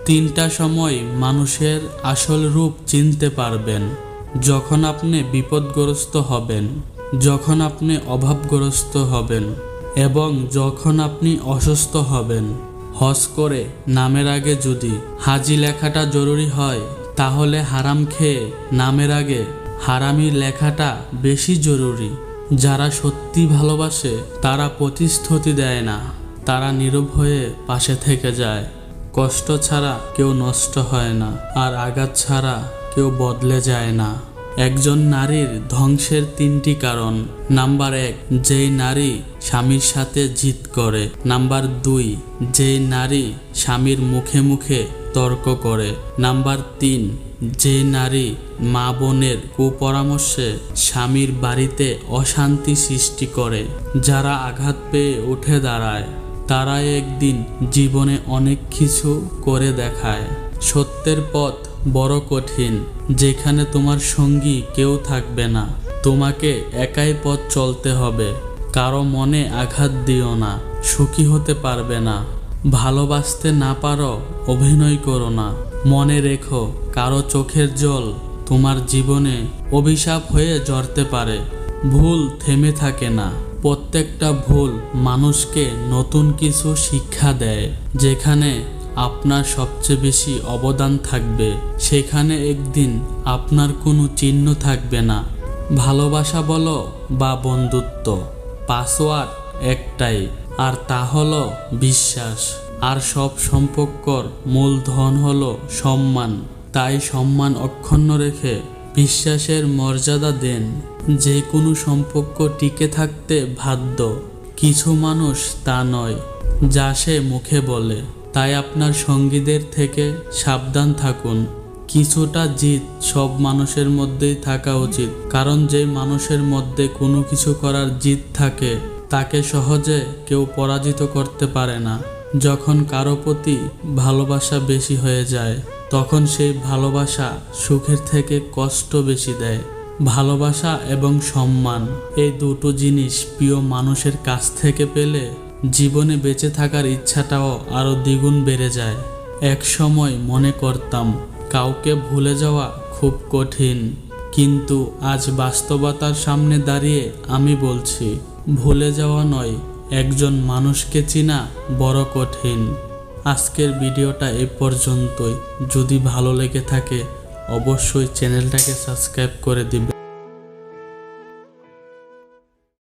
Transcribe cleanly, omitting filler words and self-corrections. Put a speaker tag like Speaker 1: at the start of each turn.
Speaker 1: তিনটা সময় মানুষের আসল রূপ চিনতে পারবেন: যখন আপনি বিপদগ্রস্ত হবেন, যখন আপনি অভাবগ্রস্ত হবেন এবং যখন আপনি অসুস্থ হবেন। হজ করে নামের আগে যদি হাজি লেখাটা জরুরি হয়, তাহলে হারাম খেয়ে নামের আগে হারামি লেখাটা বেশি জরুরি। যারা সত্যি ভালোবাসে তারা প্রতিশ্রুতি দেয় না, তারা নীরব হয়ে পাশে থেকে যায়। কষ্ট ছাড়া কেউ নষ্ট হয় না, আর আঘাত ছাড়া কেউ বদলে যায় না। একজন নারীর ধ্বংসের তিনটি কারণ: নাম্বার 1, যেই নারী স্বামীর সাথে জিদ করে। নাম্বার 2, যেই নারী স্বামীর মুখে মুখে তর্ক করে। নাম্বার 3, যে নারী মা বোনের কুপরামর্শে স্বামীর বাড়িতে অশান্তি সৃষ্টি করে। যারা আঘাত পেয়ে উঠে দাঁড়ায়, তারা একদিন জীবনে অনেক কিছু করে দেখায়। সত্যের পথ বড় কঠিন, যেখানে তোমার সঙ্গী কেউ থাকবে না। তোমাকে একাই পথ চলতে হবে। কারো মনে আঘাত দিও না, সুখী হতে পারবে না। ভালোবাসতে না পারো, অভিনয় করো না। মনে রেখো, কারো চোখের জল তোমার জীবনে অভিশাপ হয়ে ঝরতে পারে। ভুল থেমে থাকে না, প্রত্যেকটা ভুল মানুষকে নতুন কিছু শিক্ষা দেয়। যেখানে আপনার সবচেয়ে বেশি অবদান থাকবে, সেখানে একদিন আপনার কোনো চিহ্ন থাকবে না। ভালোবাসা বলো বা বন্ধুত্ব, পাসওয়ার্ড একটাই, আর তা হলো বিশ্বাস। আর সব সম্পর্কর মূলধন হলো সম্মান। তাই সম্মান অক্ষুণ্ণ রেখে বিশ্বাসের মর্যাদা দেন। যে কোনো সম্পর্ক টিকে থাকতে বাধ্য, কিছু মানুষ তা নয় যা সে মুখে বলে। তাই আপনার সঙ্গীদের থেকে সাবধান থাকুন। কিছুটা জিদ সব মানুষের মধ্যেই থাকা উচিত, কারণ যে মানুষের মধ্যে কোনো কিছু করার জিদ থাকে, তাকে সহজে কেউ পরাজিত করতে পারে না। যখন কারো প্রতি ভালোবাসা বেশি হয়ে যায়, তখন সেই ভালোবাসা সুখের থেকে কষ্ট বেশি দেয়। ভালোবাসা এবং সম্মান, এই দুটো জিনিস প্রিয় মানুষের কাছ থেকে পেলে জীবনে বেঁচে থাকার ইচ্ছাটাও আরো দ্বিগুণ বেড়ে যায়। এক সময় মনে করতাম কাউকে ভুলে যাওয়া খুব কঠিন, কিন্তু আজ বাস্তবতার সামনে দাঁড়িয়ে আমি বলছি, ভুলে যাওয়া নয়, একজন মানুষকে চেনা বড় কঠিন। আজকের ভিডিওটা এই পর্যন্তই। যদি ভালো লেগে থাকে অবশ্যই চ্যানেলটাকে সাবস্ক্রাইব করে দিবেন।